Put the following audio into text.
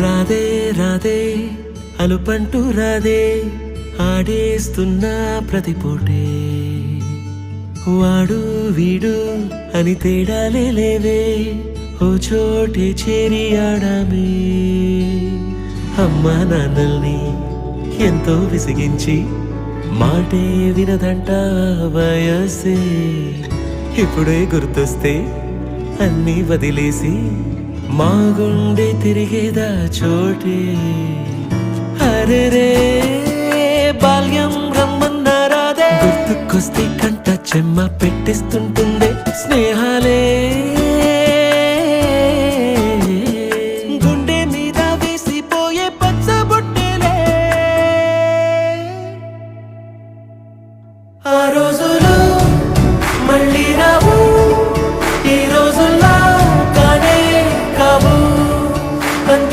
రాదే రాదే అలుపంటూ రాదే ఆడేస్తున్నా ప్రతిపోటే వాడు వీడు అని తేడాలే లేవే ఓ చోటే చేరి ఆడామే అమ్మా నాన్నల్ని ఎంతో విసిగించి మాటే వినదంట వయసే ఇప్పుడే గుర్తొస్తే అన్నీ వదిలేసి మా గుండె తిరిగేదా చోటే అరెరే బాల్యం రమ్మన్నారాదే గుర్తుకొస్తే కంట చెమ్మ పెట్టిస్తుంటుందే స్నేహాలే